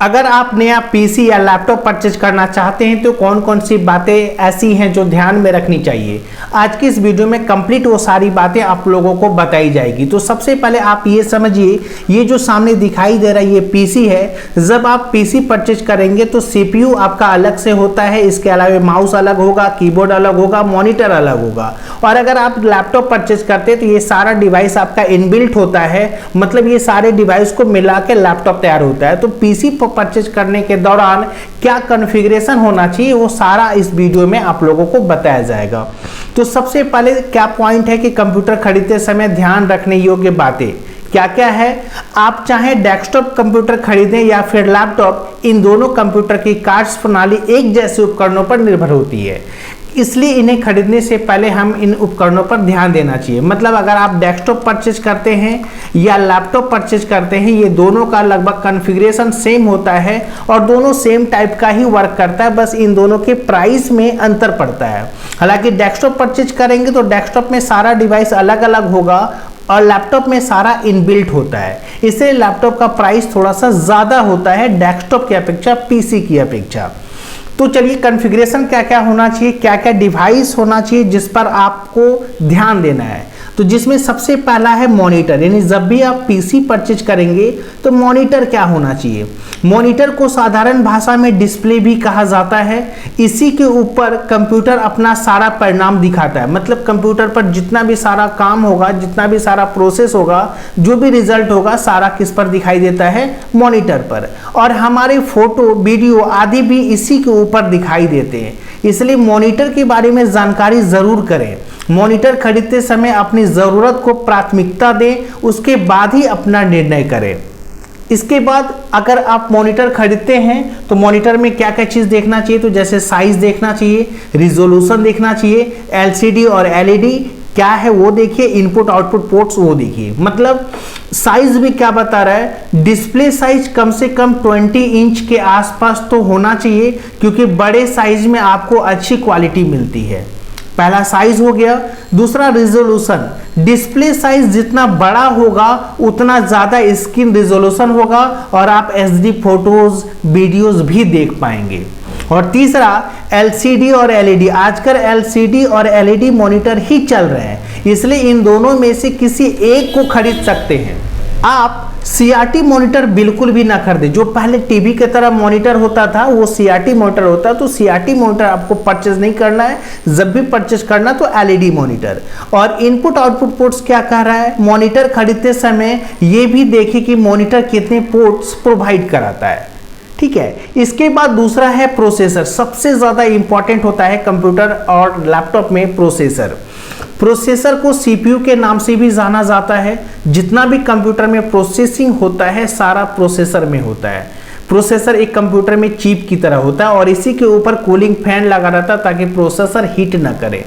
अगर आप नया पीसी या लैपटॉप परचेज करना चाहते हैं तो कौन कौन सी बातें ऐसी हैं जो ध्यान में रखनी चाहिए। आज की इस वीडियो में कंप्लीट वो सारी बातें आप लोगों को बताई जाएगी। तो सबसे पहले आप ये समझिए, ये जो सामने दिखाई दे रहा है ये पीसी है। जब आप पीसी परचेज करेंगे तो सीपीयू आपका अलग से होता है, इसके अलावा माउस अलग होगा, कीबोर्ड अलग होगा, मॉनिटर अलग होगा। और अगर आप लैपटॉप परचेज करते हैं तो ये सारा डिवाइस आपका इनबिल्ट होता है, मतलब ये सारे डिवाइस को मिला के लैपटॉप तैयार होता है। तो पीसी परचेज करने के दौरान क्या कॉन्फ़िगरेशन होना चाहिए वो सारा इस वीडियो में आप लोगों को बताया जाएगा। तो सबसे पहले क्या पॉइंट है कि कंप्यूटर खरीदते समय ध्यान रखने योग्य बातें क्या क्या है। आप चाहे डेस्कटॉप कंप्यूटर खरीदें या फिर लैपटॉप, इन दोनों कंप्यूटर की कार्य प्रणाली एक जैसे उपकरणों पर निर्भर होती है, इसलिए इन्हें खरीदने से पहले हम इन उपकरणों पर ध्यान देना चाहिए। मतलब अगर आप डेस्कटॉप परचेज करते हैं या लैपटॉप परचेज करते हैं, ये दोनों का लगभग कॉन्फ़िगरेशन सेम होता है और दोनों सेम टाइप का ही वर्क करता है, बस इन दोनों के प्राइस में अंतर पड़ता है। हालांकि डेस्कटॉप परचेज करेंगे तो डेस्कटॉप में सारा डिवाइस अलग अलग होगा और लैपटॉप में सारा इनबिल्ट होता है, इसलिए लैपटॉप का प्राइस थोड़ा सा ज़्यादा होता है डेस्कटॉप की अपेक्षा, पीसी की अपेक्षा। तो चलिए कॉन्फ़िगरेशन क्या क्या होना चाहिए, क्या क्या डिवाइस होना चाहिए जिस पर आपको ध्यान देना है। तो जिसमें सबसे पहला है मॉनिटर, यानी जब भी आप पीसी परचेज करेंगे तो मॉनिटर क्या होना चाहिए। मॉनिटर को साधारण भाषा में डिस्प्ले भी कहा जाता है। इसी के ऊपर कंप्यूटर अपना सारा परिणाम दिखाता है, मतलब कंप्यूटर पर जितना भी सारा काम होगा, जितना भी सारा प्रोसेस होगा, जो भी रिजल्ट होगा, सारा किस पर दिखाई देता है, मॉनिटर पर। और हमारे फोटो वीडियो आदि भी इसी के ऊपर दिखाई देते हैं, इसलिए मॉनिटर के बारे में जानकारी जरूर करें। मॉनिटर खरीदते समय अपनी ज़रूरत को प्राथमिकता दें, उसके बाद ही अपना निर्णय करें। इसके बाद अगर आप मॉनिटर खरीदते हैं तो मॉनिटर में क्या क्या चीज़ देखना चाहिए, तो जैसे साइज़ देखना चाहिए, रिजोल्यूशन देखना चाहिए, एलसीडी और एलईडी क्या है वो देखिए, इनपुट आउटपुट पोर्ट्स वो देखिए। मतलब साइज भी क्या बता रहा है, डिस्प्ले साइज कम से कम 20 इंच के आसपास तो होना चाहिए, क्योंकि बड़े साइज में आपको अच्छी क्वालिटी मिलती है। पहला साइज हो गया। दूसरा रिजोल्यूशन, डिस्प्ले साइज जितना बड़ा होगा उतना ज़्यादा स्क्रीन रिजोल्यूशन होगा और आप एचडी फोटोज वीडियोस भी देख पाएंगे। और तीसरा एलसीडी और एलईडी, आजकल एलसीडी और एलईडी मॉनिटर ही चल रहे हैं, इसलिए इन दोनों में से किसी एक को खरीद सकते हैं। आप सीआरटी मॉनिटर बिल्कुल भी ना खरीदें। जो पहले टीवी की तरह मॉनिटर होता था वो सीआरटी मॉनिटर होता है, तो सीआरटी मॉनिटर आपको परचेज नहीं करना है। जब भी परचेज करना तो एलईडी मॉनिटर। और इनपुट आउटपुट पोर्ट्स क्या कह रहा है, मॉनिटर खरीदते समय ये भी देखिए कि मॉनिटर कितने पोर्ट्स प्रोवाइड कराता है, ठीक है। इसके बाद दूसरा है प्रोसेसर, सबसे ज़्यादा इंपॉर्टेंट होता है कंप्यूटर और लैपटॉप में प्रोसेसर। प्रोसेसर को सीपीयू के नाम से भी जाना जाता है। जितना भी कंप्यूटर में प्रोसेसिंग होता है सारा प्रोसेसर में होता है। प्रोसेसर एक कंप्यूटर में चिप की तरह होता है और इसी के ऊपर कूलिंग फैन लगा रहता है ताकि प्रोसेसर हीट न करे।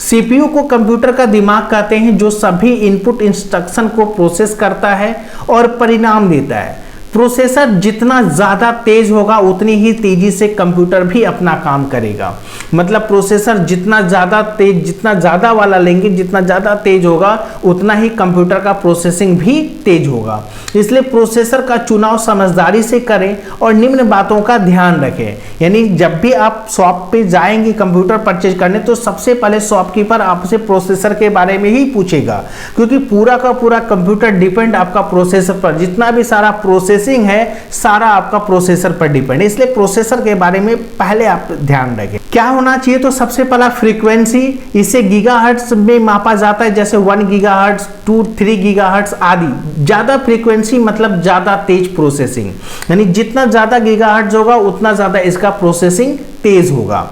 सीपीयू को कंप्यूटर का दिमाग कहते हैं, जो सभी इनपुट इंस्ट्रक्शन को प्रोसेस करता है और परिणाम देता है। प्रोसेसर जितना ज़्यादा तेज होगा उतनी ही तेजी से कंप्यूटर भी अपना काम करेगा। मतलब प्रोसेसर जितना ज़्यादा तेज, जितना ज़्यादा वाला लेंगे, जितना ज़्यादा तेज होगा उतना ही कंप्यूटर का प्रोसेसिंग भी तेज होगा। इसलिए प्रोसेसर का चुनाव समझदारी से करें और निम्न बातों का ध्यान रखें। यानी जब भी आप शॉप पे जाएंगे कंप्यूटर परचेज करने तो सबसे पहले शॉपकीपर आपसे प्रोसेसर के बारे में ही पूछेगा, क्योंकि पूरा का पूरा कंप्यूटर डिपेंड आपका प्रोसेसर पर, जितना भी सारा प्रोसेसिंग है सारा आपका प्रोसेसर पर डिपेंड है। इसलिए प्रोसेसर के बारे में पहले आप ध्यान रखें। क्या होना चाहिए, तो सबसे पहला फ्रीक्वेंसी, इसे गीगाहर्ट्ज में मापा जाता है, जैसे 1 गीगाहर्ट्ज, 2, 3 गीगाहर्ट्ज आदि। ज्यादा फ्रीक्वेंसी मतलब ज्यादा तेज प्रोसेसिंग, यानी जितना ज्यादा गीगाहर्ट्ज होगा उतना ज्यादा इसका प्रोसेसिंग तेज होगा।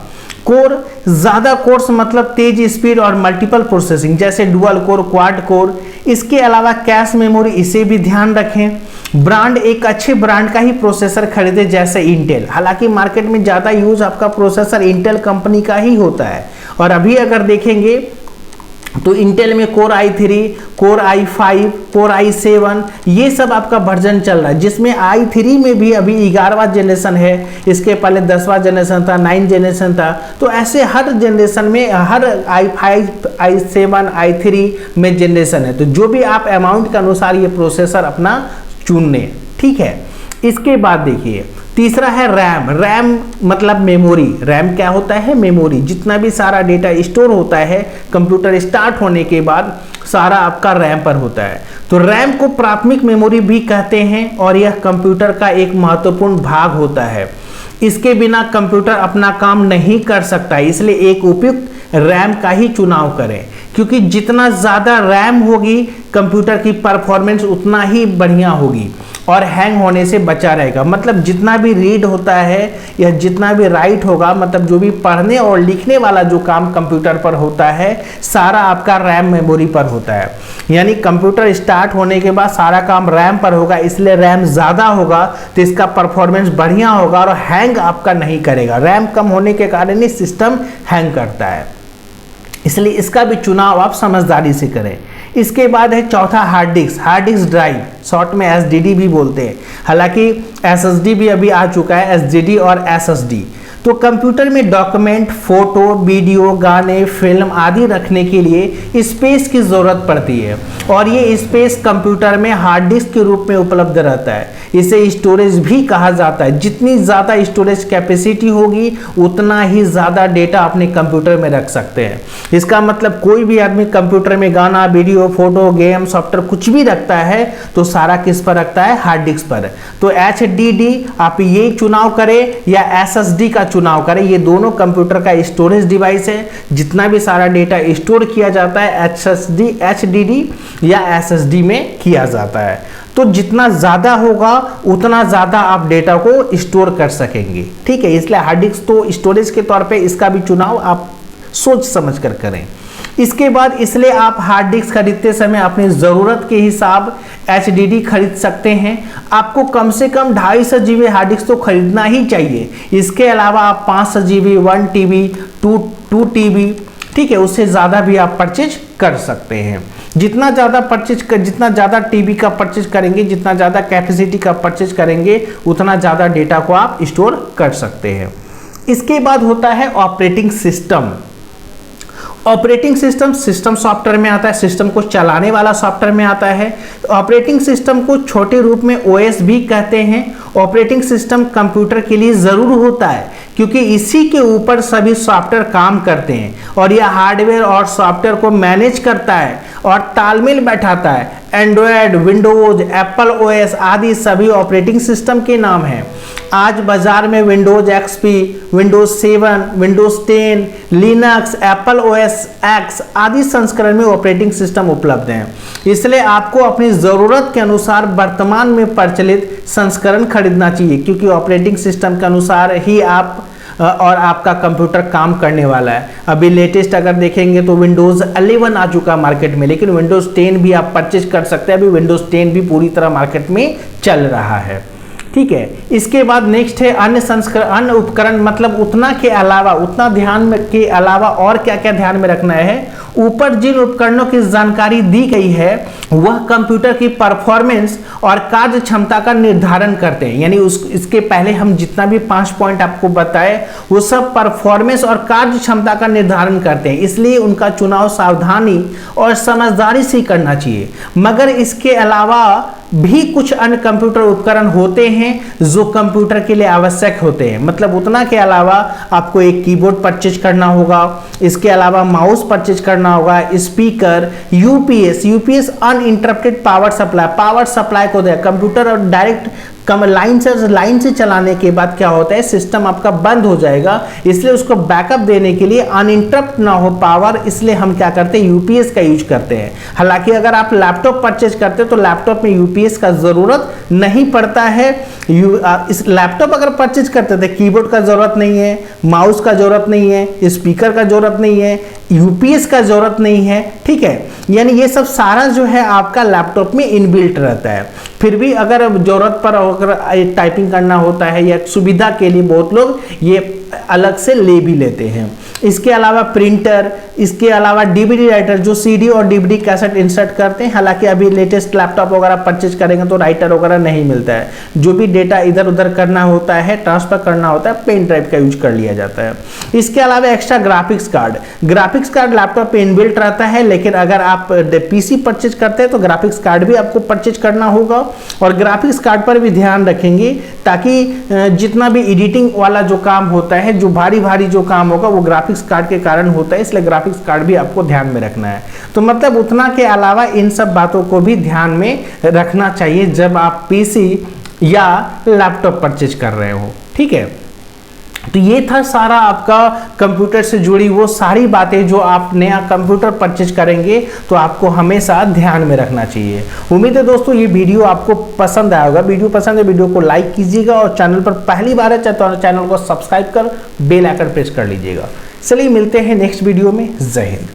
कोर, ज्यादा कोर्स मतलब तेज स्पीड और मल्टीपल प्रोसेसिंग, जैसे डुअल कोर, क्वाड कोर। इसके अलावा कैश मेमोरी, इसे भी ध्यान रखें। ब्रांड, एक अच्छे ब्रांड का ही प्रोसेसर खरीदे, जैसे इंटेल। हालांकि मार्केट में ज़्यादा यूज आपका प्रोसेसर इंटेल कंपनी का ही होता है। और अभी अगर देखेंगे तो इंटेल में core i3, core i5, core i7 ये सब आपका वर्जन चल रहा है, जिसमें i3 में भी अभी 11वां जनरेशन है, इसके पहले 10वां जनरेशन था, 9 जनरेशन था। तो ऐसे हर जनरेशन में, हर i5, i7, i3 में जनरेशन है। तो जो भी आप अमाउंट के अनुसार ये प्रोसेसर अपना चुन लें, ठीक है। इसके बाद देखिए तीसरा है रैम। रैम मतलब मेमोरी। रैम क्या होता है? मेमोरी। जितना भी सारा डेटा स्टोर होता है कंप्यूटर स्टार्ट होने के बाद सारा आपका रैम पर होता है। तो रैम को प्राथमिक मेमोरी भी कहते हैं और यह कंप्यूटर का एक महत्वपूर्ण भाग होता है। इसके बिना कंप्यूटर अपना काम नहीं कर सकता, इसलिए एक उपयुक्त रैम का ही चुनाव करें, क्योंकि जितना ज़्यादा रैम होगी कंप्यूटर की परफॉर्मेंस उतना ही बढ़िया होगी और हैंग होने से बचा रहेगा। मतलब जितना भी रीड होता है या जितना भी राइट होगा, मतलब जो भी पढ़ने और लिखने वाला जो काम कंप्यूटर पर होता है सारा आपका रैम मेमोरी पर होता है। यानी कंप्यूटर स्टार्ट होने के बाद सारा काम रैम पर होगा, इसलिए रैम ज़्यादा होगा तो इसका परफॉर्मेंस बढ़िया होगा और हैंग आपका नहीं करेगा। रैम कम होने के कारण ही सिस्टम हैंग करता है, इसलिए इसका भी चुनाव आप समझदारी से करें। इसके बाद है चौथा hard disk. Hard disk drive, short में एसडीडी भी बोलते हैं, हालांकि एसएसडी भी अभी आ चुका है, एसडीडी और एसएसडी। तो कंप्यूटर में डॉक्यूमेंट, फोटो, वीडियो, गाने, फिल्म आदि रखने के लिए स्पेस की ज़रूरत पड़ती है और ये स्पेस कंप्यूटर में हार्ड डिस्क के रूप में उपलब्ध रहता है। इसे स्टोरेज भी कहा जाता है। जितनी ज़्यादा स्टोरेज कैपेसिटी होगी उतना ही ज़्यादा डेटा अपने कंप्यूटर में रख सकते हैं। इसका मतलब कोई भी आदमी कंप्यूटर में गाना, वीडियो, फोटो, गेम, सॉफ्टवेयर कुछ भी रखता है तो सारा किस पर रखता है? हार्ड डिस्क पर। तो HDD आप ये चुनाव करें या SSD का चुनाव करें, ये दोनों कंप्यूटर का स्टोरेज डिवाइस है। जितना भी सारा डेटा स्टोर किया जाता है HSD, HDD या SSD में किया जाता है। तो जितना ज़्यादा होगा उतना ज़्यादा आप डेटा को स्टोर कर सकेंगे, ठीक है। इसलिए हार्ड डिस्क तो स्टोरेज के तौर पे इसका भी चुनाव आप सोच समझ कर करें। इसके बाद इसलिए आप हार्ड डिस्क खरीदते समय अपनी ज़रूरत के हिसाब HDD खरीद सकते हैं। आपको कम से कम 250 GB हार्ड डिस्क तो खरीदना ही चाहिए। इसके अलावा आप 500 GB, 1 TB, 2 TB, ठीक है, उससे ज़्यादा भी आप परचेज कर सकते हैं। जितना ज़्यादा टीबी का परचेज करेंगे, जितना ज़्यादा कैपेसिटी का परचेज करेंगे उतना ज़्यादा डेटा को आप स्टोर कर सकते हैं। इसके बाद होता है operating system. Operating system system software में आता है, सिस्टम को चलाने वाला सॉफ्टवेयर में आता है। ऑपरेटिंग सिस्टम को छोटे रूप में OS भी कहते हैं। ऑपरेटिंग सिस्टम कंप्यूटर के लिए ज़रूर होता है क्योंकि इसी के ऊपर सभी सॉफ्टवेयर काम करते हैं और यह हार्डवेयर और सॉफ्टवेयर को मैनेज करता है और तालमेल बैठाता है। एंड्रॉयड, विंडोज, एप्पल OS आदि सभी ऑपरेटिंग सिस्टम के नाम हैं। आज बाजार में Windows XP, Windows 7, Windows 10, Linux, Apple OS X आदि संस्करण में ऑपरेटिंग सिस्टम उपलब्ध हैं। इसलिए आपको अपनी ज़रूरत के अनुसार वर्तमान में प्रचलित संस्करण खरीदना चाहिए, क्योंकि ऑपरेटिंग सिस्टम के अनुसार ही आप और आपका कंप्यूटर काम करने वाला है। अभी लेटेस्ट अगर देखेंगे तो विंडोज़ 11 आ चुका मार्केट में, लेकिन विंडोज़ 10 भी आप परचेज कर सकते हैं। अभी विंडोज़ 10 भी पूरी तरह मार्केट में चल रहा है, ठीक है। इसके बाद नेक्स्ट है अन्य उपकरण, मतलब उतना ध्यान में के अलावा और क्या क्या ध्यान में रखना है। ऊपर जिन उपकरणों की जानकारी दी गई है वह कंप्यूटर की परफॉर्मेंस और कार्य क्षमता का निर्धारण करते हैं। यानी इसके पहले हम जितना भी 5 पॉइंट आपको बताए वो सब परफॉर्मेंस और कार्य क्षमता का निर्धारण करते हैं, इसलिए उनका चुनाव सावधानी और समझदारी से करना चाहिए। मगर इसके अलावा भी कुछ अन्य कंप्यूटर उपकरण होते हैं जो कंप्यूटर के लिए आवश्यक होते हैं। मतलब उतना के अलावा आपको एक कीबोर्ड परचेज करना होगा, इसके अलावा माउस परचेज करना होगा, speaker, UPS uninterrupted power supply को दे कंप्यूटर और डायरेक्ट लाइन से चलाने के बाद क्या होता है, सिस्टम आपका बंद हो जाएगा, इसलिए उसको बैकअप देने के लिए अनइंटरप्ट ना हो पावर, इसलिए हम क्या करते हैं, यूपीएस का यूज करते हैं। हालांकि अगर आप लैपटॉप परचेज करते हैं तो लैपटॉप में यूपीएस का जरूरत नहीं पड़ता है। इस लैपटॉप अगर परचेज करते थे कीबोर्ड का जरूरत नहीं है, माउस का जरूरत नहीं है, स्पीकर का जरूरत नहीं है, यूपीएस का जरूरत नहीं है, ठीक है। यानी ये सब सारा जो है आपका लैपटॉप में इनबिल्ट रहता है। फिर भी अगर जरूरत पर अगर टाइपिंग करना होता है या सुविधा के लिए बहुत लोग ये अलग से ले भी लेते हैं। इसके अलावा प्रिंटर, इसके अलावा डीवीडी राइटर जो सीडी और डीवीडी कैसेट इंसर्ट करते हैं। हालांकि अभी लेटेस्ट लैपटॉप वगैरह परचेज करेंगे तो राइटर वगैरह नहीं मिलता है। जो भी डेटा इधर उधर करना होता है, ट्रांसफर करना होता है, पेन ड्राइव का यूज कर लिया जाता है। इसके अलावा एक्स्ट्रा ग्राफिक्स कार्ड लैपटॉप पे इनबिल्ट रहता है, लेकिन अगर आप पीसी परचेज करते हैं तो ग्राफिक्स कार्ड भी आपको परचेज करना होगा। और ग्राफिक्स कार्ड पर भी ध्यान रखेंगे ताकि जितना भी एडिटिंग वाला जो काम होता है, जो भारी भारी जो काम होगा वो ग्राफिक्स कार्ड के कारण होता है, इसलिए ग्राफिक्स कार्ड भी आपको ध्यान में रखना है। तो मतलब उतना के अलावा इन सब बातों को भी ध्यान में रखना चाहिए जब आप पीसी या लैपटॉप परचेज कर रहे हो। ठीक है, तो ये था सारा आपका कंप्यूटर से जुड़ी वो सारी बातें जो आप नया कंप्यूटर परचेज करेंगे तो आपको हमेशा ध्यान में रखना चाहिए। उम्मीद है दोस्तों ये वीडियो आपको पसंद आया होगा। वीडियो पसंद है वीडियो को लाइक कीजिएगा और चैनल पर पहली बार है तो चैनल को सब्सक्राइब कर बेल आइकन प्रेस कर लीजिएगा। चलिए मिलते हैं नेक्स्ट वीडियो में। जय हिंद।